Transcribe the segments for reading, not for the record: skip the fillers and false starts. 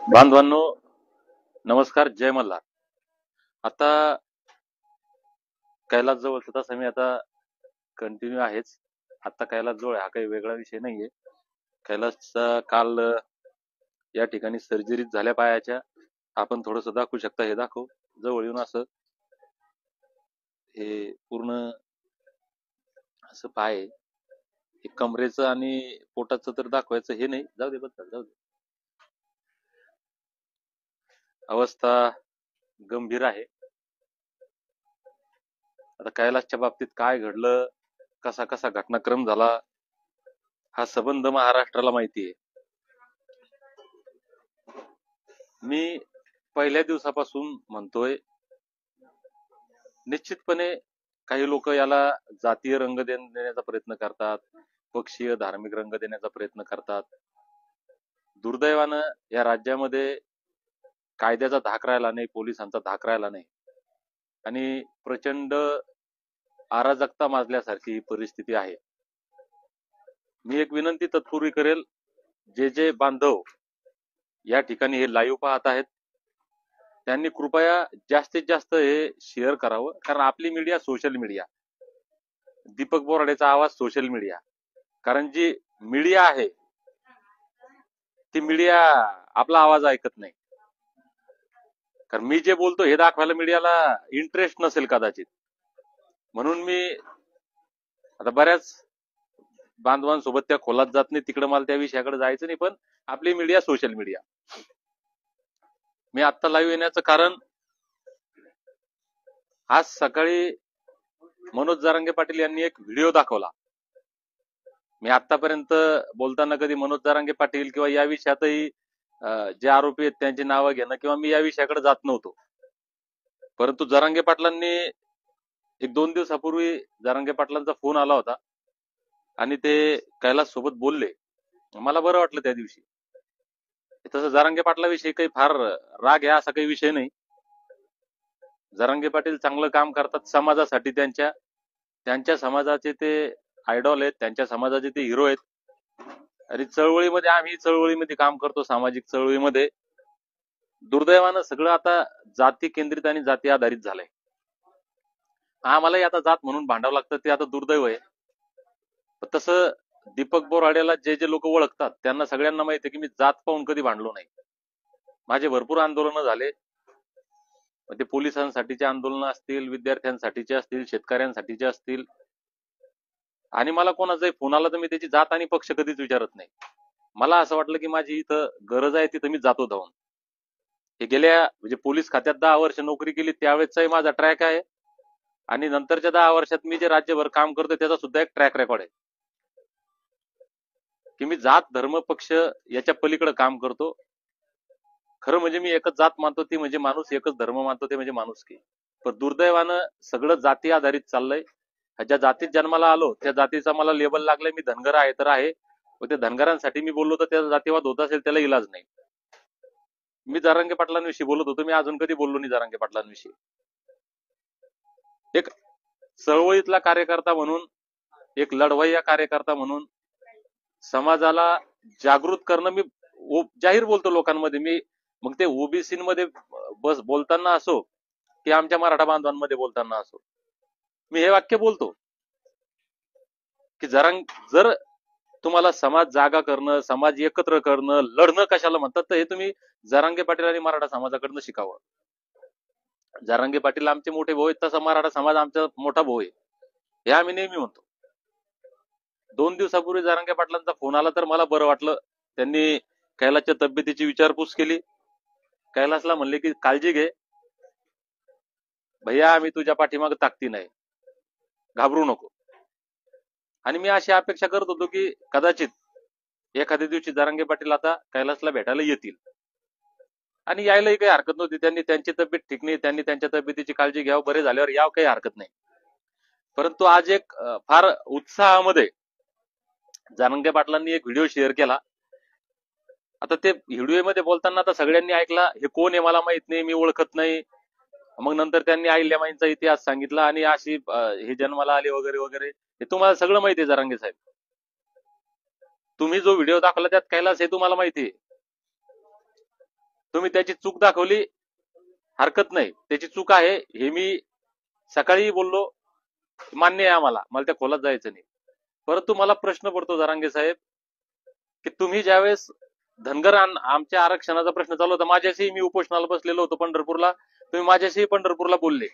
बांधवांनो नमस्कार, जय मल्हार. आता कैलास जवळ तसा मी आता कंटिन्यू आहेच. आता कैलास जवळ हा काही वेगळा विषय नाहीये. कैलासचा काल या ठिकाणी सर्जरी झाल्या पायाच्या. आपण थोडस दाखवू शकता, हे दाखव जवळ येऊन. असं हे पूर्ण असं पाय आहे. हे कमरेचं आणि पोटाचं तर दाखवायचं हे नाही, जाऊ दे बद्दल जाऊ दे. अवस्था गंभीर आहे. आता कैलासच्या बाबतीत काय घडलं, कसा कसा घटनाक्रम झाला, हा संबंध महाराष्ट्राला माहिती आहे. मी पहिल्या दिवसापासून म्हणतोय, निश्चितपणे काही लोक याला जातीय रंग देण्याचा प्रयत्न करतात, पक्षीय धार्मिक रंग देण्याचा प्रयत्न करतात. दुर्दैवानं या राज्यामध्ये कायद्याचा धाक राहिला नाही, पोलिसांचा धाक राहिला नाही आणि प्रचंड अराजकता माजल्यासारखी परिस्थिती आहे. मी एक विनंती तत्पूर्वी करेल, जे बांधव या ठिकाणी हे लाईव्ह पाहत आहेत त्यांनी कृपया जास्तीत जास्त हे शेअर करावं. कारण आपली मीडिया सोशल मीडिया, दीपक बोराडेचा आवाज सोशल मीडिया. कारण जी मीडिया आहे ती मीडिया आपला आवाज ऐकत नाही. कारण मी जे बोलतो हे दाखवायला मीडियाला इंटरेस्ट नसेल कदाचित. म्हणून मी आता बऱ्याच बांधवांसोबत त्या खोलात जात नाही, तिकडे मला त्या विषयाकडे जायचं नाही. पण आपली मीडिया सोशल मीडिया. मी आता लाईव्ह येण्याचं कारण, आज सकाळी मनोज जरांगे पाटील यांनी एक व्हिडिओ दाखवला. मी आतापर्यंत बोलताना कधी मनोज जरांगे पाटील किंवा या विषयातही जे आरोपी आहेत त्यांची नावं घेणं किंवा मी या विषयाकडे जात नव्हतो. परंतु जरांगे पाटलांनी एक 2 दिवसापूर्वी जरांगे पाटलांचा फोन आला होता आणि ते कैलास सोबत बोलले. मला बरं वाटलं त्या दिवशी. तसं जरांगे पाटलाविषयी काही फार राग आहे असा काही विषय नाही. जरांगे पाटील चांगलं काम करतात समाजासाठी. त्यांच्या समाजाचे ते आयडॉल आहेत, त्यांच्या समाजाचे ते हिरो आहेत. आणि चळवळीमध्ये, आम्ही चळवळीमध्ये काम करतो, सामाजिक चळवळीमध्ये. दुर्दैवानं सगळं आता जाती केंद्रित आणि जाती आधारित झालंय. आम्हालाही आता जात म्हणून भांडावं लागतं, ते आता दुर्दैव आहे. तसं दीपक बोराडेला जे लोक ओळखतात त्यांना सगळ्यांना माहिती आहे की मी जात पाहून कधी भांडलो नाही. माझे भरपूर आंदोलनं झाले. ते पोलिसांसाठीचे आंदोलन असतील, विद्यार्थ्यांसाठीचे असतील, शेतकऱ्यांसाठीचे असतील. आणि मला कोणाचाही फोन आला तर मी त्याची जात आणि पक्ष कधीच विचारत नाही. मला असं वाटलं की माझी इथं गरज आहे तिथं मी जातो धावून. हे गेल्या म्हणजे पोलीस खात्यात 10 वर्ष नोकरी केली त्यावेळेसचाही माझा ट्रॅक आहे आणि नंतरच्या 10 वर्षात मी जे राज्यभर काम करतो त्याचा सुद्धा एक ट्रॅक रेकॉर्ड आहे की मी जात धर्म पक्ष याच्या पलीकडे काम करतो. खरं म्हणजे मी एकच जात मानतो ती म्हणजे माणूस, एकच धर्म मानतो ते म्हणजे माणुसकी. पण दुर्दैवानं सगळं जाती आधारित चाललंय. ज्या जातीत जन्माला आलो त्या जातीचा मला लेबल लागलंय, मी धनगर आहे तर आहे. व त्या धनगरांसाठी मी बोललो तर त्याचा जातीवाद होत असेल त्याला इलाज नाही. मी जरांगे पाटलांविषयी बोलत होतो, मी अजून कधी बोललो नाही जरांगे पाटलांविषयी. एक चळवळीतला कार्यकर्ता म्हणून, एक लढवय्या कार्यकर्ता म्हणून समाजाला जागृत करणं मी जाहीर बोलतो लोकांमध्ये. मी मग ते ओबीसी मध्ये बस बोलताना असो की आमच्या मराठा बांधवांमध्ये बोलताना असो, मी हे वाक्य बोलतो की जर तुम्हाला समाज जागा करणं, समाज एकत्र करणं, लढणं कशाला म्हणतात तर हे तुम्ही जरांगे पाटील आणि मराठा समाजाकडनं शिकावं. जरांगे पाटील आमचे मोठे भाऊ आहेत, तसा मराठा समाज आमचा मोठा भाऊ आहे, हे आम्ही नेहमी म्हणतो. 2 दिवसापूर्वी जरांगे पाटलांचा फोन आला तर मला बरं वाटलं. त्यांनी कैलासच्या तब्येतीची विचारपूस केली. कैलासला म्हणले की काळजी घे भैया, आम्ही तुझ्या पाठीमागे ताकदीन आहे, घाबरू नको. आणि मी अशी अपेक्षा करत होतो की कदाचित एखाद्या दिवशी जरांगे पाटील आता कैलासला भेटायला येतील. आणि यायलाही काही हरकत नव्हती. त्यांनी त्यांची तब्येत ठीक नाही, त्यांनी त्यांच्या तब्येतीची काळजी घ्यावं, बरे झाल्यावर याव, काही हरकत नाही. परंतु आज एक फार उत्साहामध्ये जरांगे पाटलांनी एक व्हिडिओ शेअर केला. आता ते व्हिडिओ मध्ये बोलताना आता सगळ्यांनी ऐकला, हे कोण आहे मला माहित नाही, मी ओळखत नाही. मग नंतर त्यांनी अहिल्याबाईंचा इतिहास सांगितला आणि अशी हे जन्माला आले वगैरे वगैरे. हे तुम्हाला सगळं माहिती आहे जरांगे साहेब. तुम्ही जो व्हिडिओ दाखवला त्यात कैलास हे तुम्हाला माहिती आहे. तुम्ही त्याची चूक दाखवली, हरकत नाही, त्याची चूक आहे हे मी सकाळी बोललो, मान्य आहे आम्हाला, मला त्या खोलात जायचं नाही. परंतु मला प्रश्न पडतो जरांगे साहेब, की तुम्ही ज्यावेळेस धनगर आमच्या आरक्षणाचा प्रश्न चालू होता, माझ्याशी मी उपोषणाला बसलेलो होतो पंढरपूरला, तुम्ही माझ्याशी पंढरपूरला बोलले,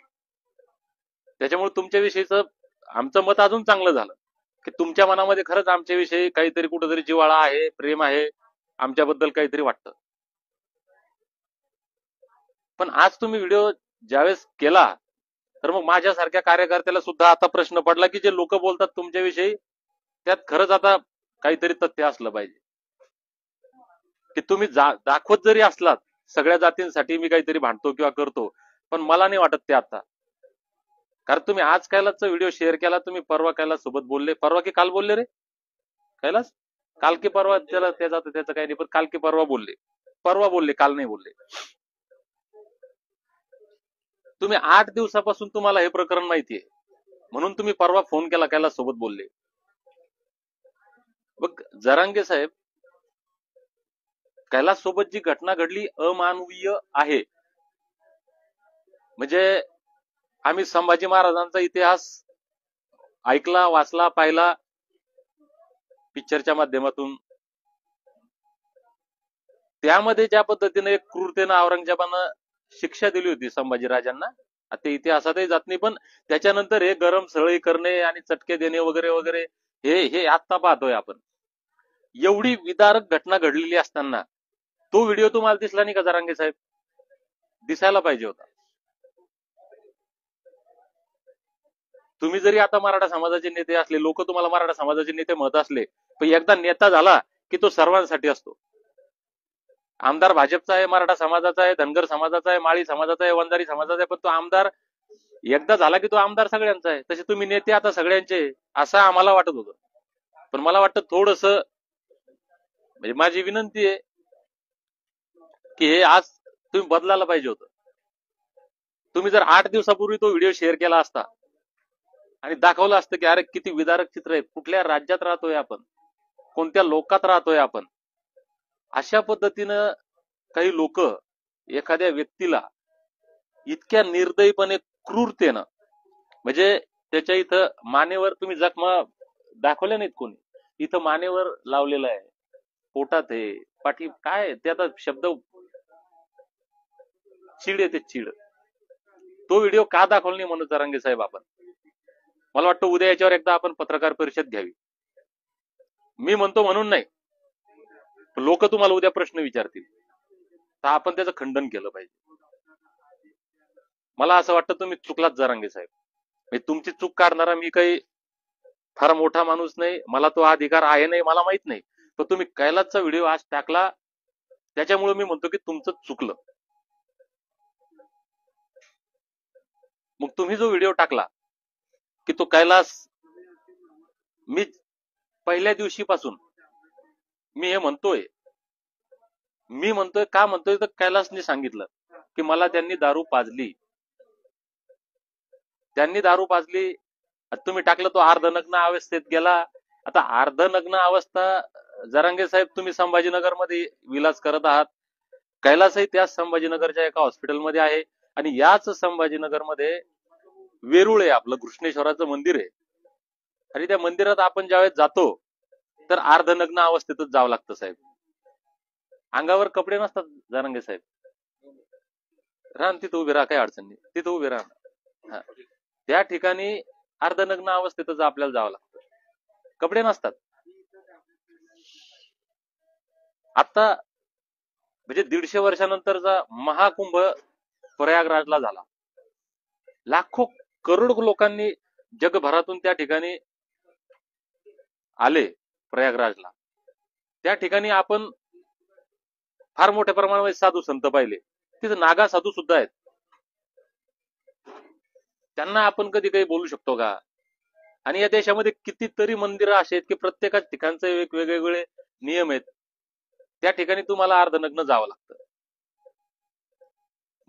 त्याच्यामुळे तुमच्याविषयीचं आमचं मत अजून चांगलं झालं, की तुमच्या मनामध्ये खरंच आमच्याविषयी काहीतरी कुठेतरी जिव्हाळा आहे, प्रेम आहे, आमच्याबद्दल काहीतरी वाटतं. पण आज तुम्ही व्हिडिओ ज्यावेळेस केला, तर मग माझ्यासारख्या कार्यकर्त्याला सुद्धा आता प्रश्न पडला, की जे लोक बोलतात तुमच्याविषयी त्यात खरंच आता काहीतरी तथ्य असलं पाहिजे. की तुम्ही दाखवत जरी असलात सगळ्या जातींसाठी मी काहीतरी भांडतो किंवा करतो, पण मला नाही वाटत ते आता. कारण तुम्ही आज कैलासचा व्हिडिओ शेअर केला, तुम्ही परवा कैलास सोबत बोलले, परवा की काल बोलले रे कैलास, काल की परवा, त्याला त्याचं काही नाही, पण काल की परवा बोलले, परवा बोलले, काल नाही बोलले. तुम्ही 8 दिवसापासून तुम्हाला हे प्रकरण माहितीये, म्हणून तुम्ही परवा फोन केला, कैलास सोबत बोलले. बघ जरांगे साहेब, कैलास सोबत जी घटना घडली अमानवीय आहे. म्हणजे आम्ही संभाजी महाराजांचा इतिहास ऐकला, वाचला, पाहिला पिक्चरच्या माध्यमातून. त्यामध्ये ज्या पद्धतीने एक क्रूरतेनं औरंगजेबानं शिक्षा दिली होती संभाजी राजांना, ते इतिहासातही जात नाही, पण त्याच्यानंतर हे गरम सळई करणे आणि चटके देणे वगैरे वगैरे हे आता पाहतोय आपण. एवढी विदारक घटना घडलेली असताना तो व्हिडिओ तुम्हाला दिसला नाही का जरांगे साहेब? दिसायला पाहिजे होता. तुम्ही जरी आता मराठा समाजाचे नेते असले, लोक तुम्हाला मराठा समाजाचे नेते म्हणत असले, पण एकदा नेता झाला की तो सर्वांसाठी असतो. आमदार भाजपचा आहे, मराठा समाजाचा आहे, धनगर समाजाचा आहे, माळी समाजाचा आहे, वंजारी समाजाचा आहे, पण तो आमदार एकदा झाला की तो आमदार सगळ्यांचा आहे. तसे तुम्ही नेते आता सगळ्यांचे, असं आम्हाला वाटत होतं. पण मला वाटतं थोडस, म्हणजे माझी विनंती आहे की हे आज तुम्ही बदलायला पाहिजे होतं. तुम्ही जर 8 दिवसापूर्वी तो व्हिडिओ शेअर केला असता आणि दाखवलं असतं की अरे किती विदारक चित्र आहे, कुठल्या राज्यात राहतोय आपण, कोणत्या लोकात राहतोय आपण, अशा पद्धतीनं काही लोक एखाद्या व्यक्तीला इतक्या निर्दयीपणे, क्रूरतेनं, म्हणजे त्याच्या इथं मानेवर तुम्ही जखमा दाखवल्या नाहीत कोणी, इथं मानेवर लावलेलं आहे, पोटात आहे, पाठी, काय ते आता शब्द, चीड येते चीड. तो व्हिडिओ का दाखवला नाही म्हणून जरांगे साहेब आपण, मला वाटतं उद्या याच्यावर एकदा आपण पत्रकार परिषद घ्यावी. मी म्हणतो म्हणून नाही, लोक तुम्हाला उद्या प्रश्न विचारतील, तर आपण त्याचं खंडन केलं पाहिजे. मला असं वाटतं तुम्ही चुकलात जरांगे साहेब. तुमची चूक काढणारा मी काही फार मोठा माणूस नाही, मला तो अधिकार आहे नाही, मला माहित नाही, पण तुम्ही कैलासचा व्हिडिओ आज टाकला, त्याच्यामुळे मी म्हणतो की तुमचं चुकलं. मग तुम्ही जो व्हिडिओ टाकला की तो कैलास, मी पहिल्या दिवशीपासून मी हे म्हणतोय का म्हणतोय, तर कैलासने सांगितलं की मला त्यांनी दारू पाजली. तुम्ही टाकलं तो अर्धनग्न अवस्थेत गेला. आता अर्धनग्न अवस्था जरांगे साहेब, तुम्ही संभाजीनगरमध्ये विलास करत आहात, कैलासही त्याच संभाजीनगरच्या एका हॉस्पिटलमध्ये आहे, आणि याच संभाजीनगरमध्ये वेरूळ आहे, आपलं कृष्णेश्वराचं मंदिर आहे, आणि त्या मंदिरात आपण ज्यावेळेस जातो तर अर्धनग्न अवस्थेतच जावं लागतं साहेब. अंगावर कपडे नसतात जरांगे साहेब. राहा तिथं उभे राहा, काही अडचण नाही, तिथं उभे राहा. त्या ठिकाणी अर्धनग्न अवस्थेतच आपल्याला जावं लागतं, कपडे नसतात. आता म्हणजे 150 वर्षानंतरचा महाकुंभ प्रयागराजला झाला, लाखो करोड लोकांनी जगभरातून त्या ठिकाणी आले प्रयागराजला. त्या ठिकाणी आपण फार मोठ्या प्रमाणामध्ये साधू संत पाहिले, तिथे नागा साधू सुद्धा आहेत. त्यांना आपण कधी काही बोलू शकतो का? आणि या देशामध्ये कितीतरी मंदिरं असे आहेत की प्रत्येकाच ठिकाणचे एक वेगवेगळे नियम आहेत. त्या ठिकाणी तुम्हाला अर्धनग्न जावं लागतं.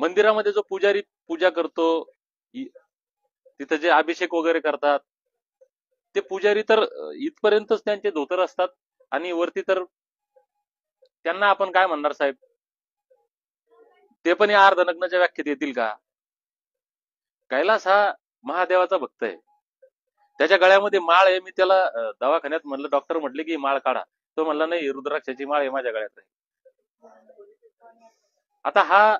मंदिरामध्ये जो पुजारी पूजा करतो, तिथे जे अभिषेक वगैरे करतात, ते पुजारी तर इथपर्यंतच त्यांचे धोतर असतात, आणि वरती तर त्यांना आपण काय म्हणणार साहेब? ते पण या अर्धनग्नाच्या व्याख्येत येतील का? कैलास हा महादेवाचा भक्त आहे. त्याच्या गळ्यामध्ये माळ आहे. मी त्याला दवाखान्यात म्हणलं, डॉक्टर म्हटले की माळ काढा. तो म्हणला नाही, रुद्राक्षाची माळ आहे माझ्या गळ्यात. आता हा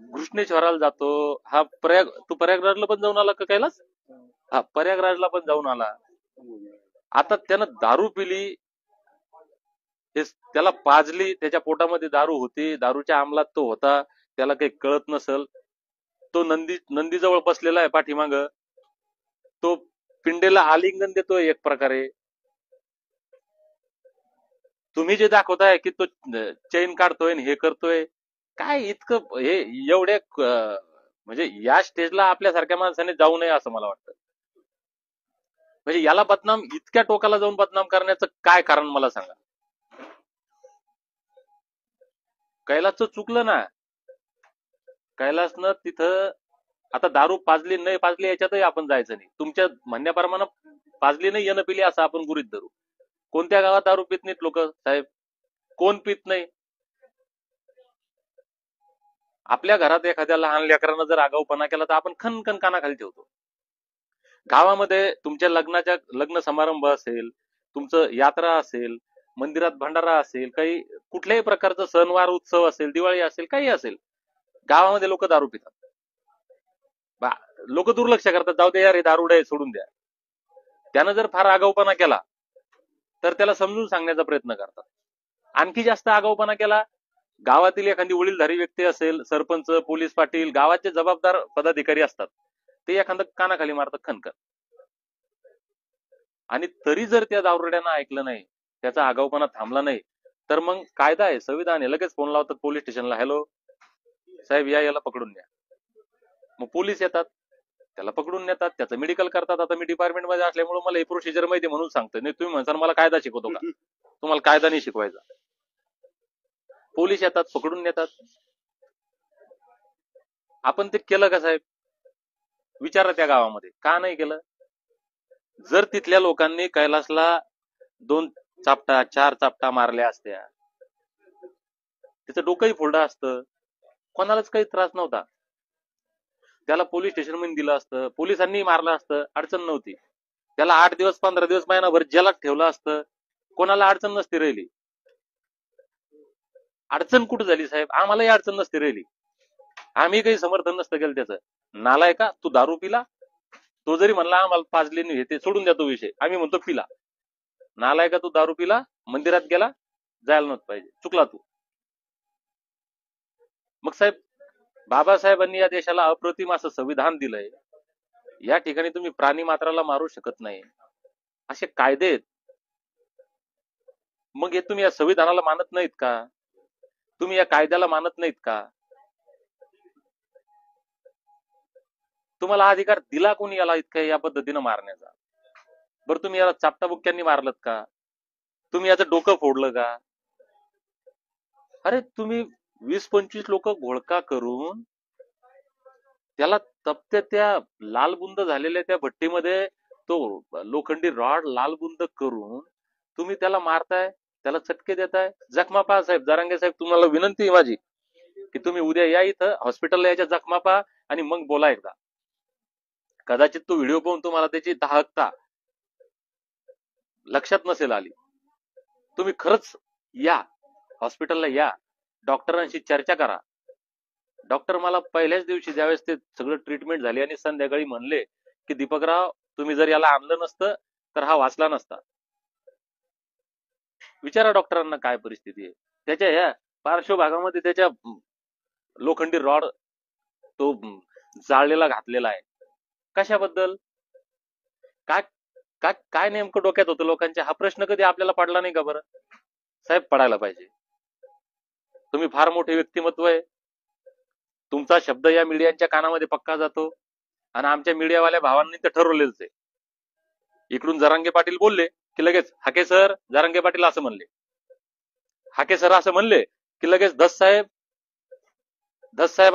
घृष्णेश्वराला जातो, हा तू प्रयागराजला पण जाऊन आला का कैलास? हा, प्रयागराजला पण जाऊन आला. आता त्यानं दारू पिली, त्याला पाजली, त्याच्या पोटामध्ये दारू होती, दारूच्या अंमलात तो होता, त्याला काही कळत नसल. तो नंदीजवळ बसलेला आहे पाठीमाग, तो पिंडेला आलिंगन देतोय एक प्रकारे. तुम्ही जे दाखवताय की तो चैन काढतोय हे करतोय, काय इतकं हे एवढे म्हणजे या स्टेजला आपल्यासारख्या माणसाने जाऊ नये असं मला वाटतं. म्हणजे याला बदनाम, इतक्या टोकाला जाऊन बदनाम करण्याचं काय कारण मला सांगा. कैलासचं चुकलं ना. कैलासनं तिथं आता दारू पाजली नाही पाजली याच्यातही आपण जायचं नाही. तुमच्या म्हणण्याप्रमाणे पाजली नाही, येणं पिली असं आपण गृहीत धरू. कोणत्या गावात दारू पित नाहीत लोक साहेब? कोण पित नाही? आपल्या घरात एखाद्या लहान लेकरानं जर आगाऊपणा केला तर आपण खनखन कानाखाली ठेवतो. गावामध्ये तुमच्या लग्न समारंभ असेल, तुमचं यात्रा असेल, मंदिरात भंडारा असेल, काही कुठल्याही प्रकारचा सणवार उत्सव असेल, दिवाळी असेल, काही असेल, गावामध्ये लोक दारू पितात. लोक दुर्लक्ष करतात, जाऊ दे यार हे दारुडे आहे, सोडून द्या. त्यानं जर फार आगाऊपणा केला तर त्याला समजून सांगण्याचा प्रयत्न करतात. आणखी जास्त आगाऊपणा केला, गावातील एखादी वडीलधारी व्यक्ती असेल, सरपंच, पोलीस पाटील, गावाचे जबाबदार पदाधिकारी असतात, ते एखादं कानाखाली मारतात खनखन. आणि तरी जर त्या दारुड्यानं ऐकलं नाही, त्याचा आगाऊपणा थांबला नाही, तर मग कायदा आहे, संविधान आहे, लगेच फोन लावतात पोलीस स्टेशनला, हॅलो साहेब याला पकडून न्या. मग पोलीस येतात, त्याला पकडून नेतात, त्याचं मेडिकल करतात. आता मी डिपार्टमेंट मध्ये असल्यामुळे मला हे प्रोसिजर माहिती म्हणून सांगतोय. नाही तुम्ही म्हणता मला कायदा शिकवतो का? तुम्हाला कायदा नाही शिकवायचा. पोलीस येतात, पकडून नेतात. आपण ते केलं का साहेब? विचारा त्या गावामध्ये का नाही केलं? जर तिथल्या लोकांनी कैलासला 2 चापटा 4 चापटा मारल्या असत्या, तिचं डोकंही फोडलं असतं, कोणालाच काही त्रास नव्हता. त्याला पोलीस स्टेशन मध्ये दिलं असतं, पोलिसांनी मारलं असतं, अडचण नव्हती. त्याला 8 दिवस 15 दिवस महिनाभर जेलात ठेवलं असतं, कोणाला अडचण नसती राहिली. अडचण कुठं झाली साहेब? आम्हालाही अडचण नसती राहिली, आम्ही काही समर्थन नसतं केलं त्याचं. नालाय का तू दारू पिला? तो जरी म्हणला आम्हाला पाजली नाही, ते सोडून द्या तो विषय, आम्ही म्हणतो पिला. नालाय का तू दारू पिला, मंदिरात गेला, जायला नव्हतं पाहिजे, चुकला तू. मग साहेब, बाबासाहेबांनी या देशाला अप्रतिम असं संविधान दिलंय, या ठिकाणी तुम्ही प्राणी मात्राला मारू शकत नाही, असे कायदे आहेत. मग हे तुम्ही या संविधानाला मानत नाहीत का? तुम्ही या कायद्याला मानत नाहीत का? तुम्हाला अधिकार दिला कोणी याला इतक्या या पद्धतीनं मारण्याचा? बरं तुम्ही याला चापटाबुक्क्यांनी मारलत का? तुम्ही याचं डोकं फोडलं का? अरे तुम्ही 20-25 लोक घोळका करून त्याला तप्त्या त्या लालबुंद झालेल्या त्या भट्टीमध्ये तो लोखंडी रॉड लालबुंद करून तुम्ही त्याला मारताय, त्याला चटके देताय. जखमा पहा साहेब, जरांगे साहेब तुम्हाला विनंती आहे माझी की तुम्ही उद्या या इथं हॉस्पिटलला, याच्या जखमा पहा आणि मग बोला एकदा. कदाचित तो व्हिडिओ पाहून तुम्हाला त्याची दाहकता लक्षात नसेल आली. तुम्ही खरंच या हॉस्पिटलला, या डॉक्टरांशी चर्चा करा. डॉक्टर मला पहिल्याच दिवशी ज्यावेळेस ते सगळं ट्रीटमेंट झाली आणि संध्याकाळी म्हणले की दीपकराव तुम्ही जर याला आणलं नसतं तर हा वाचला नसता. विचारा डॉक्टरांना काय परिस्थिती आहे. त्याच्या ह्या पार्श्वभागामध्ये त्याच्या लोखंडी रॉड तो जाळलेला घातलेला आहे. कशाबद्दल? काय काय काय नेमकं डोक्यात होतं लोकांच्या? हा प्रश्न कधी आपल्याला पडला नाही का बरं साहेब? पडायला पाहिजे. तुम्ही फार मोठे व्यक्तिमत्व आहे, तुमचा शब्द या मीडियाच्या कानामध्ये पक्का जातो आणि आमच्या मीडियावाल्या भावांनी ते ठरवलेलंच आहे. इकडून जरांगे पाटील बोलले की लगेच हाके सर, जरांगे पाटील असं म्हणले, हाके सर असं म्हणले की लगेच धस साहेब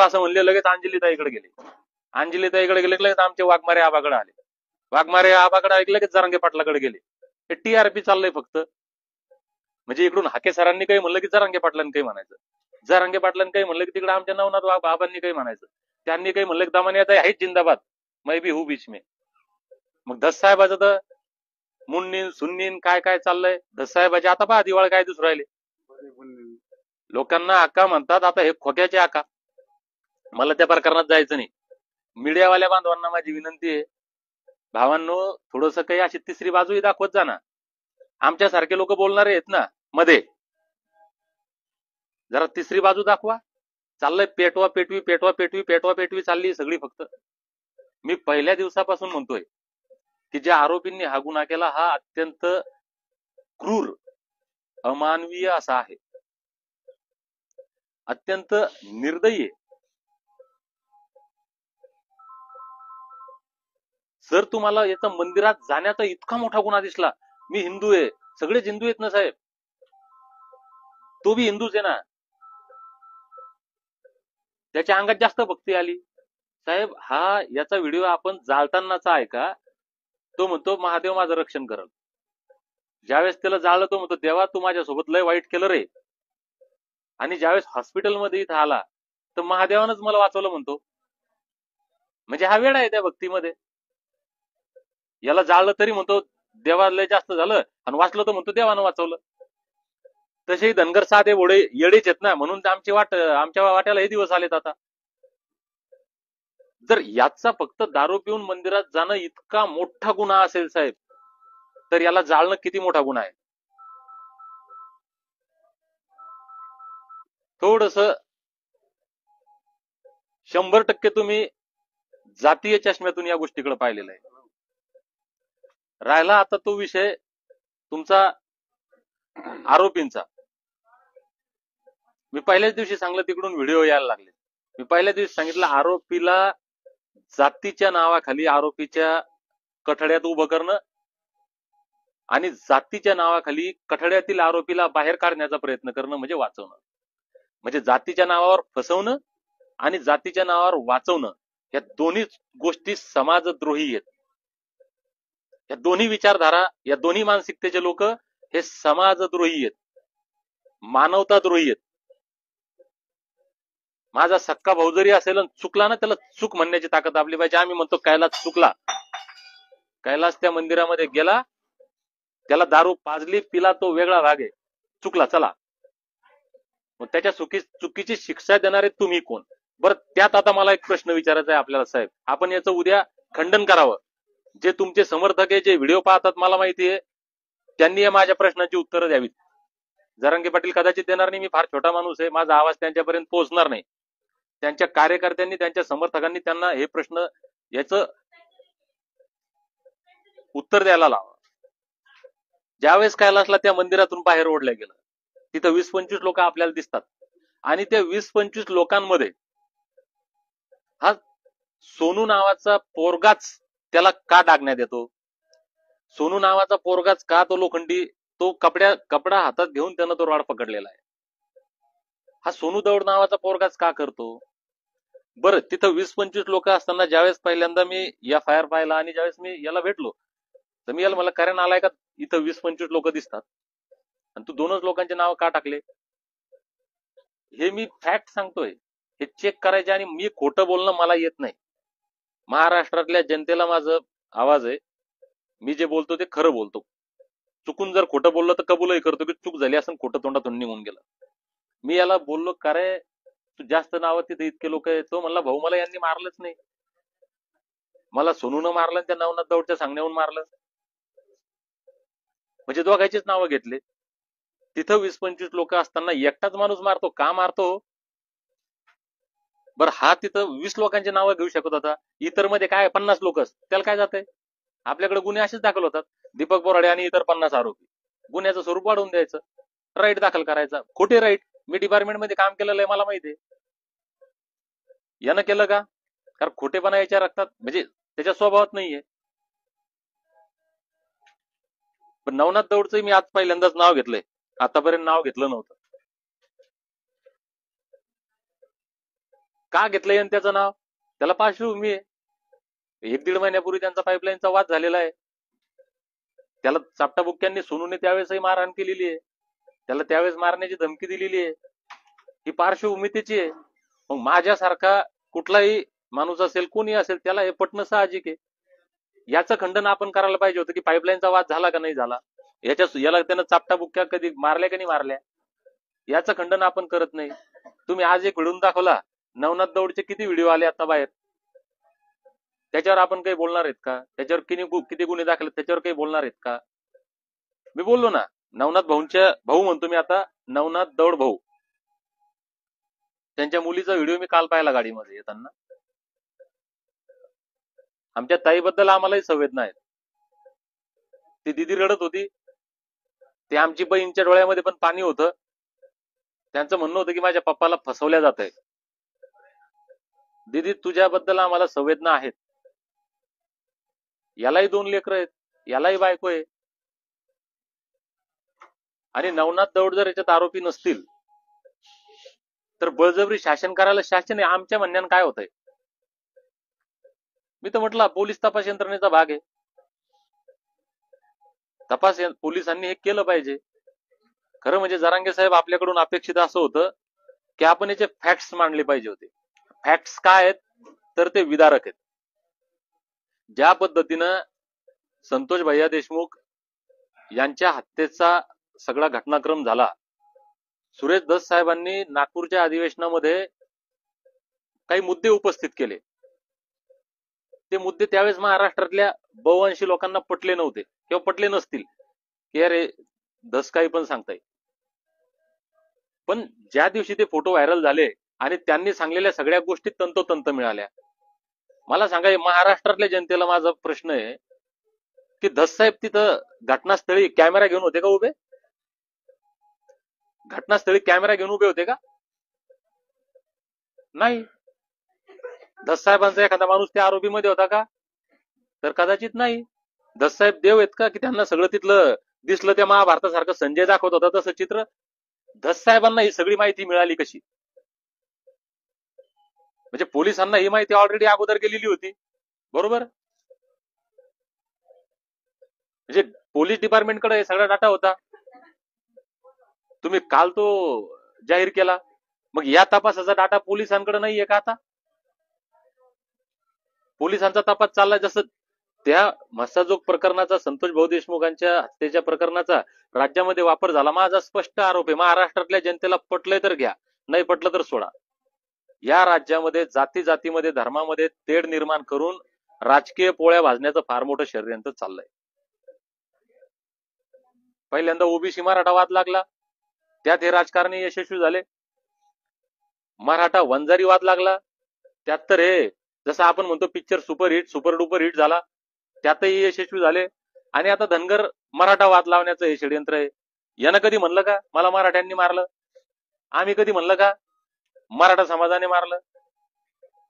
असं म्हणले, लगेच अंजलीताईकडे गेले, अंजलीताईकडे गेले लगेच आमचे वाघमारे आबाकडे आले, वाघमारे आबाकडे ऐकलं लगेच जरांगे पाटलाकडे गेले. हे टीआरपी चाललंय फक्त. म्हणजे इकडून हाके सरांनी काही म्हणलं की जरांगे पाटलांनी काही म्हणायचं, जरांगे पाटलांनी काही म्हणलं की तिकडे आमच्या नवनाथ बाबांनी काही म्हणायचं, त्यांनी काही म्हणलं की दमाने आता आहेच जिंदाबाद, मै बी हू बीच में. मग धस साहेबाचं तर मुन्नीन सुन्नीन काय काय चाललंय. धस साहेबाचे आता पहा दिवाळ काय दिसू राहिले. लोकांना आका म्हणतात, आता हे खोक्याचे आका. मला त्या प्रकरणात जायचं नाही. मीडियावाल्या बांधवांना माझी विनंती आहे, भावांनो थोडस काही अशी तिसरी बाजूही दाखवत जा ना. आमच्यासारखे लोक बोलणारे आहेत ना मध्ये, जरा तिसरी बाजू दाखवा. चाललंय पेटवा पेटवी पेटवा पेटवी पेटवा पेटवी चालली सगळी. फक्त मी पहिल्या दिवसापासून म्हणतोय की ज्या आरोपींनी हा गुन्हा केला हा अत्यंत क्रूर अमानवीय असा आहे, अत्यंत निर्दयी आहे. जर तुम्हाला याचा मंदिरात जाण्याचा इतका मोठा गुन्हा दिसला, मी हिंदू आहे, सगळेच हिंदू आहेत ना साहेब, तो बी हिंदूच आहे ना, त्याच्या अंगात जास्त भक्ती आली साहेब. हा याचा व्हिडिओ आपण जाळतानाचा आहे का? तो म्हणतो महादेव माझं रक्षण करल. ज्यावेळेस त्याला जाळलं तो म्हणतो देवा तू माझ्यासोबत लय वाईट केलं रे. आणि ज्यावेळेस हॉस्पिटलमध्ये इथं आला तर महादेवानंच मला वाचवलं म्हणतो. म्हणजे हा वेळ आहे त्या भक्तीमध्ये. याला जाळलं तरी म्हणतो देवा लय जास्त झालं, आणि वाचलं तर म्हणतो देवानं वाचवलं. तसेही धनगर साधे भोळे येडेच आहेत ना, म्हणून आमच्या वाट्याला हे दिवस आलेत आता. जर याचा फक्त दारू पिऊन मंदिरात जाणं इतका मोठा गुन्हा असेल साहेब, तर याला जाळणं किती मोठा गुन्हा आहे. थोडस 100% तुम्ही जातीय चष्म्यातून या गोष्टीकडे पाहिलेलं आहे. राहिला आता तो विषय तुमचा आरोपींचा. मी पहिल्याच दिवशी सांगितलं तिकडून व्हिडिओ यायला लागले. मी पहिल्या दिवशी सांगितलं आरोपीला जातीच्या नावाखाली आरोपीच्या कठड्यात उभं करणं आणि जातीच्या नावाखाली कठड्यातील आरोपीला बाहेर काढण्याचा प्रयत्न करणं म्हणजे वाचवणं. म्हणजे जातीच्या नावावर फसवणं आणि जातीच्या नावावर वाचवणं, या दोन्ही गोष्टी समाजद्रोही आहेत. या दोन्ही विचारधारा, या दोन्ही मानसिकतेचे लोक हे समाजद्रोही आहेत, मानवताद्रोही आहेत. माझा सक्का भाऊ जरी असेल चुकला ना, त्याला चूक म्हणण्याची ताकद आपली पाहिजे. आम्ही म्हणतो कैलास चुकला, कैलास त्या मंदिरामध्ये गेला, त्याला दारू पाजली पिला, तो वेगळा भाग आहे, चुकला चला. मग त्याच्या चुकीची शिक्षा देणारे तुम्ही कोण? बरं त्यात आता मला एक प्रश्न विचारायचा आहे आपल्याला साहेब, आपण याचं उद्या खंडन करावं. जे तुमचे समर्थक आहे, जे व्हिडिओ पाहतात, मला माहिती आहे त्यांनी या माझ्या प्रश्नाची उत्तरं द्यावीत. जरांगे पाटील कदाचित देणार नाही, मी फार छोटा माणूस आहे, माझा आवाज त्यांच्यापर्यंत पोहोचणार नाही. त्यांच्या कार्यकर्त्यांनी, त्यांच्या समर्थकांनी त्यांना हे प्रश्न याचं उत्तर द्यायला लावा. ज्यावेळेस कैलासला त्या मंदिरातून बाहेर ओढल्या गेलं, तिथं 20-25 लोक आपल्याला दिसतात, आणि त्या 20-25 लोकांमध्ये हा सोनू नावाचा पोरगाच त्याला का डागण्यात येतो? सोनू नावाचा पोरगाच का तो लोखंडी, तो कपडा हातात घेऊन त्यानं तो रॉड पकडलेला आहे? हा सोनू दौड नावाचा पोरगाच का करतो? बरं तिथं 20-25 लोक असताना ज्यावेळेस पहिल्यांदा मी FIR पाहिला आणि ज्यावेळेस मी याला भेटलो, तर मी याला मला कारण आलाय का इथं 20-25 लोक दिसतात आणि तू दोनच लोकांचे नाव का टाकले? हे मी फॅक्ट सांगतोय, हे चेक करायचे. आणि मी खोटं बोलणं मला येत नाही. महाराष्ट्रातल्या जनतेला माझं आवाज आहे, मी जे बोलतो ते खरं बोलतो. चुकून जर खोटं बोललं तर कबूलही करतो की चूक झाली असं, खोटं तोंडातून निघून गेलं. मी याला बोललो का रे तू जास्त नाव, तिथे इतके लोक आहेत. तो म्हणला भाऊ मला यांनी मारलंच नाही, मला सोनून मारलं, त्या नवनाथ दौडच्या सांगण्याहून मारलं. म्हणजे दोघांचीच नावं घेतले. तिथं 20-25 लोक असताना एकटाच माणूस मारतो, का मारतो? बरं हा तिथं 20 लोकांची नावं घेऊ शकत होता, इतर मध्ये काय 50 लोकच, त्याला काय जातंय? आपल्याकडे गुन्हे असेच दाखल होतात, दीपक बोराडे आणि इतर 50 आरोपी. गुन्ह्याचं स्वरूप वाढवून द्यायचं, राईट दाखल करायचा. खोटे राईट, मी डिपार्टमेंट मध्ये काम केलेलं आहे, मला माहिती आहे. यानं केलं का? कारण खोटेपणा याच्या रक्तात, म्हणजे त्याच्या स्वभावात नाहीये. पण नवनाथ दौडचं मी आज पहिल्यांदाच नाव घेतलंय, आतापर्यंत नाव घेतलं नव्हतं. का घेतलंय त्याचं नाव? त्याला पार्श्वभूमी आहे. 1-1.5 महिन्यापूर्वी त्यांचा पाईपलाईनचा वाद झालेला आहे. त्याला चापटाबुक्क्यांनी सोनूने त्यावेळेसही मारहाण केलेली आहे. त्याला त्यावेळेस मारण्याची धमकी दिलेली आहे, ही पार्श्वभूमी त्याची आहे. मग माझ्यासारखा कुठलाही माणूस असेल, कोणी असेल, त्याला हे पटणं साहजिक आहे. याचं खंडन आपण करायला पाहिजे होतं की पाईपलाईनचा वाद झाला का नाही झाला, याला त्यानं चापटा बुक्क्या कधी मारल्या का नाही मारल्या, याचं खंडन आपण करत नाही. तुम्ही आज एक व्हिडिओ दाखवला, नवनाथ दौडचे किती व्हिडिओ आले आता बाहेर, त्याच्यावर आपण काही बोलणार आहेत का? त्याच्यावर किती गुन्हे दाखल त्याच्यावर काही बोलणार आहेत का? मी बोललो ना, नवनाथ भाऊंच्या भाऊ म्हणतो मी आता, नवनाथ दौड भाऊ, त्यांच्या मुलीचा व्हिडिओ मी काल पाहिला गाडीमध्ये येताना. आमच्या ताईबद्दल आम्हालाही संवेदना आहेत. ती दिदी रडत होती, ते आमची बहीणच्या डोळ्यामध्ये पण पाणी होतं. त्यांचं म्हणणं होतं की माझ्या पप्पाला फसवल्या जात आहे. दिदी, तुझ्याबद्दल आम्हाला संवेदना आहेत. यालाही 2 लेकरं आहेत, यालाही बायको आहे. आणि नवनाथ दौड जर याच्यात आरोपी नसतील तर बळजबरी शासन करायला शासन आहे. आमच्या म्हणण्यानं काय होतंय? मी तर म्हटलं पोलीस तपास यंत्रणेचा भाग आहे. पोलिसांनी हे केलं पाहिजे. खरं म्हणजे जरांगे साहेब, आपल्याकडून अपेक्षित असं होतं की आपण याचे फॅक्ट्स मांडले पाहिजे होते. फॅक्ट्स काय आहेत? तर ते विदारक आहेत. ज्या पद्धतीनं संतोष भैया देशमुख यांच्या हत्येचा सगळा घटनाक्रम झाला, सुरेश धस साहेबांनी नागपूरच्या अधिवेशनामध्ये काही मुद्दे उपस्थित केले. ते मुद्दे त्यावेळेस महाराष्ट्रातल्या बहुअंशी लोकांना पटले नव्हते किंवा पटले नसतील की अरे धस काही पण सांगताय. पण ज्या दिवशी ते फोटो व्हायरल झाले आणि त्यांनी सांगलेल्या सगळ्या गोष्टी तंतोतंत मिळाल्या. मला सांगा, महाराष्ट्रातल्या जनतेला माझा प्रश्न आहे की धस साहेब तिथं घटनास्थळी कॅमेरा घेऊन होते का उभे? घटनास्थळी कॅमेरा घेऊन उभे होते का? नाही. धस साहेबांचा एखादा माणूस त्या आरोपीमध्ये होता का? तर कदाचित नाही. धस साहेब देव आहेत का की त्यांना सगळं तिथलं दिसलं? त्या महाभारतासारखं संजय दाखवत होता तसं चित्र. धस साहेबांना ही सगळी माहिती मिळाली कशी? म्हणजे पोलिसांना ही माहिती ऑलरेडी अगोदर गेलेली होती, बरोबर? म्हणजे पोलीस डिपार्टमेंटकडे सगळा डाटा होता. तुम्ही काल तो जाहीर केला, मग या तपासाचा डाटा पोलिसांकडे नाहीये का? आता पोलिसांचा तपास चाललाय. जसं त्या म्हसाजोग प्रकरणाचा, संतोष भाऊ देशमुखांच्या हत्येच्या प्रकरणाचा राज्यामध्ये वापर झाला. माझा स्पष्ट आरोप आहे. महाराष्ट्रातल्या जनतेला पटलंय तर घ्या, नाही पटलं तर सोडा. या राज्यामध्ये जातीमध्ये, धर्मामध्ये तेढ निर्माण करून राजकीय पोळ्या भाजण्याचं फार मोठं षडयंत्र चाललंय. पहिल्यांदा ओबीसी मराठा वाद लागला, त्यात हे राजकारणी यशस्वी झाले. मराठा वंजारी वाद लागला, त्यात तर हे जसं आपण म्हणतो पिक्चर सुपर डुपर हिट झाला, त्यातही यशस्वी झाले. आणि आता धनगर मराठा वाद लावण्याचं हे षडयंत्र आहे. यानं कधी म्हणलं का मला मराठ्यांनी मारलं? आम्ही कधी म्हणलं का मराठा समाजाने मारलं?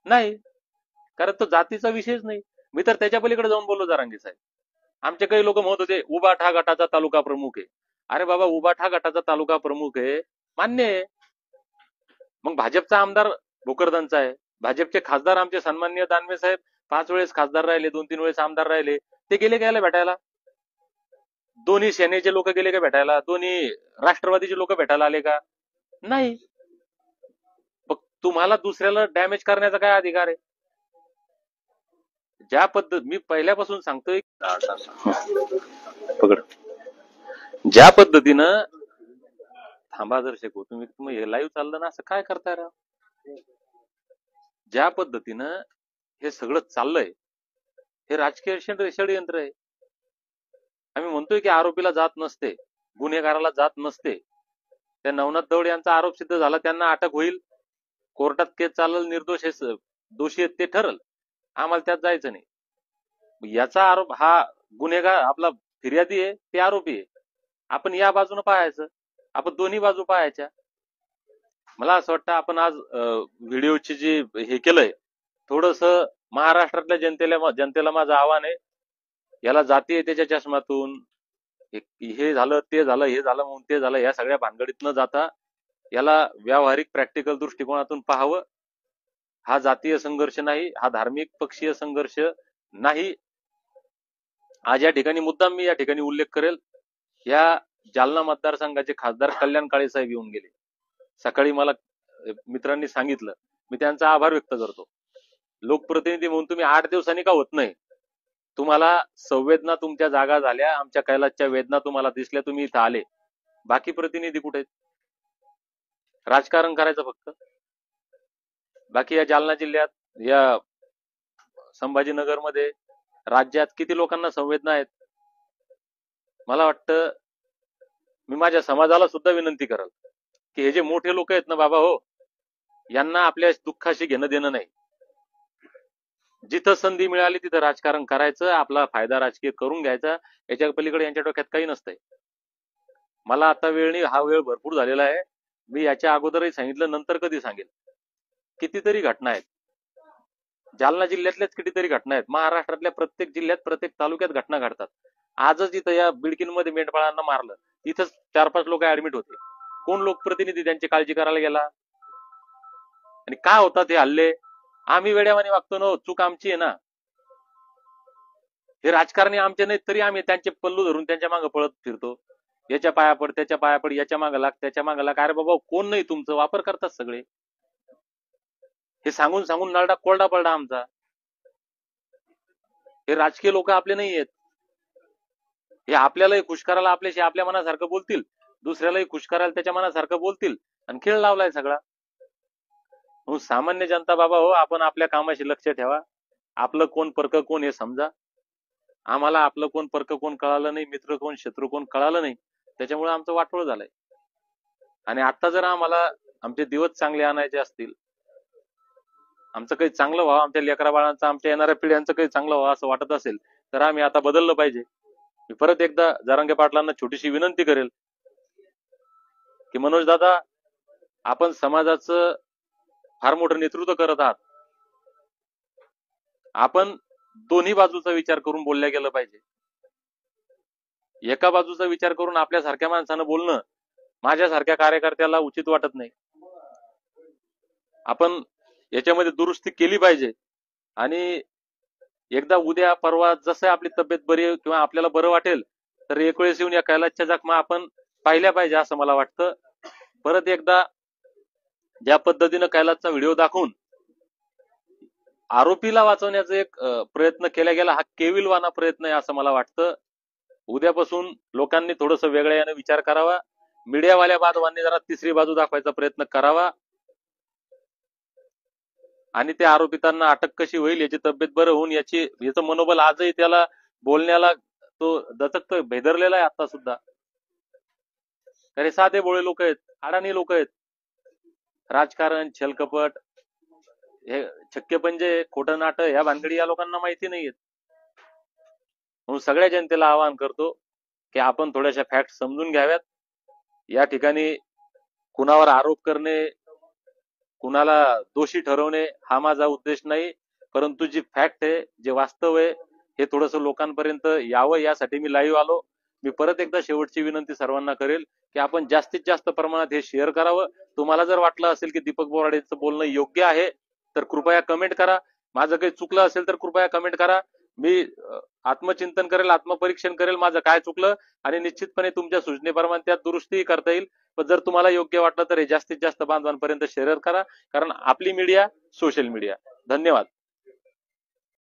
नाही, कारण तो जातीचा विषयच नाही. मी तर त्याच्या पलीकडे जाऊन बोललो, जरांगे साहेब. आमचे काही लोक म्हणत होते उबाठा गटाचा तालुका प्रमुख आहे. अरे बाबा, उबाठा गटाचा तालुका प्रमुख आहे, मान्य आहे. मग भाजपचा आमदार भोकरदनचा आहे. भाजपचे खासदार आमचे सन्माननीय दानवे साहेब 5 वेळेस खासदार राहिले, 2-3 वेळेस आमदार राहिले. ते गेले का भेटायला? दोन्ही सेनेचे लोक गेले का भेटायला? दोन्ही राष्ट्रवादीचे लोक भेटायला आले का? नाही. मग तुम्हाला दुसऱ्याला डॅमेज करण्याचा काय अधिकार आहे? ज्या पद्धत मी पहिल्यापासून सांगतोय, पकड, ज्या पद्धतीनं, थांबा दर्शक हो, तुम्ही हे लाईव्ह चाललं ना, असं काय करताय राव? ज्या पद्धतीनं हे सगळं चाललंय, हे राजकीय षडयंत्र आहे. आम्ही म्हणतोय की आरोपीला जात नसते, गुन्हेगाराला जात नसते. त्या नवनाथ दौड यांचा आरोप सिद्ध झाला, त्यांना अटक होईल, कोर्टात केस चालल, निर्दोष हे दोषी आहेत ते ठरल, आम्हाला त्यात जायचं नाही. याचा आरोप, हा गुन्हेगार आपला फिर्यादी आहे, ते आरोपी आहे. आपण या बाजूने पाहायचं, आपण दोन्ही बाजू पाहायच्या. मला असं वाटतं आपण आज व्हिडिओची जी हे केलंय, थोडस महाराष्ट्रातल्या जनतेला माझं आव्हान आहे, याला जातीय त्याच्या चष्मातून हे झालं ते झालं हे झालं म्हणून ते झालं या सगळ्या भानगडीत न जाता याला व्यावहारिक प्रॅक्टिकल दृष्टिकोनातून पाहावं. हा जातीय संघर्ष नाही, हा धार्मिक पक्षीय संघर्ष नाही. आज या ठिकाणी मुद्दाम मी या ठिकाणी उल्लेख करेल, या जालना मतदारसंघाचे खासदार कल्याण काळे साहेब येऊन गेले. सकाळी मला मित्रांनी सांगितलं, मी त्यांचा आभार व्यक्त करतो. लोकप्रतिनिधी म्हणून तुम्ही 8 दिवसांनी का होत नाही? तुम्हाला संवेदना तुमच्या जागा झाल्या, आमच्या कैलासच्या वेदना तुम्हाला दिसल्या, तुम्ही इथं आले. बाकी प्रतिनिधी कुठे आहेत? राजकारण करायचं फक्त. बाकी या जालना जिल्ह्यात, या संभाजीनगरमध्ये, राज्यात किती लोकांना संवेदना आहेत? मला वाटतं मी माझ्या समाजाला सुद्धा विनंती करेल की हे जे मोठे लोक आहेत ना बाबा हो, यांना आपल्या दुःखाशी घेणं देणं नाही. जिथं संधी मिळाली तिथं राजकारण करायचं, आपला फायदा राजकीय करून घ्यायचा, याच्या पलीकडे यांच्या डोक्यात काही नसतंय. मला आता वेळ नाही, हा वेळ भरपूर झालेला आहे. मी याच्या अगोदरही सांगितलं, नंतर कधी सांगेल. कितीतरी घटना आहेत जालना जिल्ह्यातल्याच, कितीतरी घटना आहेत. महाराष्ट्रातल्या प्रत्येक जिल्ह्यात, प्रत्येक तालुक्यात घटना घडतात. आजच इथं या बिडकीनमध्ये मेंढपाळांना मारलं, इथंच 4-5 लोक ऍडमिट होते. कोण लोकप्रतिनिधी त्यांची काळजी करायला गेला? आणि का होतात हे हल्ले? आम्ही वेड्यावानी वागतो ना, चूक आमची आहे ना. हे राजकारणी आमचे नाहीत तरी आम्ही त्यांचे पल्लू धरून त्यांच्या मागे पळत फिरतो. याच्या पाया पड, त्याच्या पाया पड, याच्या मागे लाग, त्याच्या मागे लाग. अरे बाबा, कोण नाही तुमचं? वापर करतात सगळे. हे सांगून सांगून नरडा कोरडा पडला आमचा. हे राजकीय लोक आपले नाही आहेत. हे आपल्यालाही खुश करायला आपल्याशी आपल्या मनासारखं बोलतील, दुसऱ्यालाही खुश करायला त्याच्या मनासारखं बोलतील, आणि खेळ लावलाय सगळा. सामान्य जनता बाबा हो, आपण आपल्या कामाशी लक्ष ठेवा. आपलं कोण परक कोण हे समजा. आम्हाला आपलं कोण परक कोण कळालं नाही, मित्र कोण शत्रू कोण कळालं नाही, त्याच्यामुळे आमचं वाटोळ झालंय. आणि आता जर आम्हाला आमचे दिवस चांगले आणायचे असतील, आमचं काही चांगलं व्हावं, आमच्या लेकरा बाळांचं, आमच्या येणाऱ्या पिढ्यांचं काही चांगलं व्हावं असं वाटत असेल, तर आम्ही आता बदललं पाहिजे. मी परत एकदा जरांगे पाटलांना छोटीशी विनंती करेल की मनोज दादा, आपण समाजाचं फार मोठं नेतृत्व करत आहात. आपण दोन्ही बाजूचा विचार करून बोलल्या गेलं पाहिजे. एका बाजूचा विचार करून आपल्यासारख्या माणसानं बोलणं माझ्यासारख्या कार्यकर्त्याला उचित वाटत नाही. आपण याच्यामध्ये दुरुस्ती केली पाहिजे. आणि एकदा उद्या परवा जसं आपली तब्येत बरी किंवा आपल्याला बरं वाटेल, तर एक वेळेस येऊन या कैलासच्या जखमा आपण पाहिल्या पाहिजे असं मला वाटतं. परत एकदा ज्या पद्धतीनं कैलासचा व्हिडिओ दाखवून आरोपीला वाचवण्याचा एक प्रयत्न केला गेला, हा केविलवाना प्रयत्न आहे असं मला वाटतं. उद्यापासून लोकांनी थोडंसं वेगळ्या याने विचार करावा. मीडियावाल्या बांधवांनी जरा तिसरी बाजू दाखवायचा प्रयत्न करावा. आणि त्या आरोपितांना अटक कशी होईल, याची तब्येत बरं होऊन याचं मनोबल आजही त्याला बोलण्याला तो दचकतोय, भेदरलेला आहे आता सुद्धा. तर साधे भोळे लोक आहेत, अडाणी लोक आहेत. राजकारण, छलकपट, हे छक्केपंजे, खोटं नाटं, ह्या भानगडी या लोकांना माहिती नाहीयेत. म्हणून सगळ्या जनतेला आवाहन करतो की आपण थोड्याशा फॅक्ट समजून घ्याव्यात. या ठिकाणी कुणावर आरोप करणे, कुणाला दोषी ठरवणे हा माझा उद्देश नाही, परंतु जी फॅक्ट आहे, जे वास्तव आहे, हे थोडंसं लोकांपर्यंत यावं यासाठी मी लाईव्ह आलो. मी परत एकदा शेवटची विनंती सर्वांना करेल की आपण जास्तीत जास्त प्रमाणात हे शेअर करावं. तुम्हाला जर वाटलं असेल की दीपक बोराडेचं बोलणं योग्य आहे, तर कृपया कमेंट करा. माझं काही चुकलं असेल तर कृपया कमेंट करा. मी आत्मचिंतन करेल, आत्मपरीक्षण करेल माझं काय चुकलं, आणि निश्चितपणे तुमच्या सूचनेप्रमाणे त्यात दुरुस्तीही करता येईल. पण जर तुम्हाला योग्य वाटलं तर हे जास्तीत जास्त बांधवांपर्यंत शेअर करा, कारण आपली मीडिया सोशल मीडिया. धन्यवाद.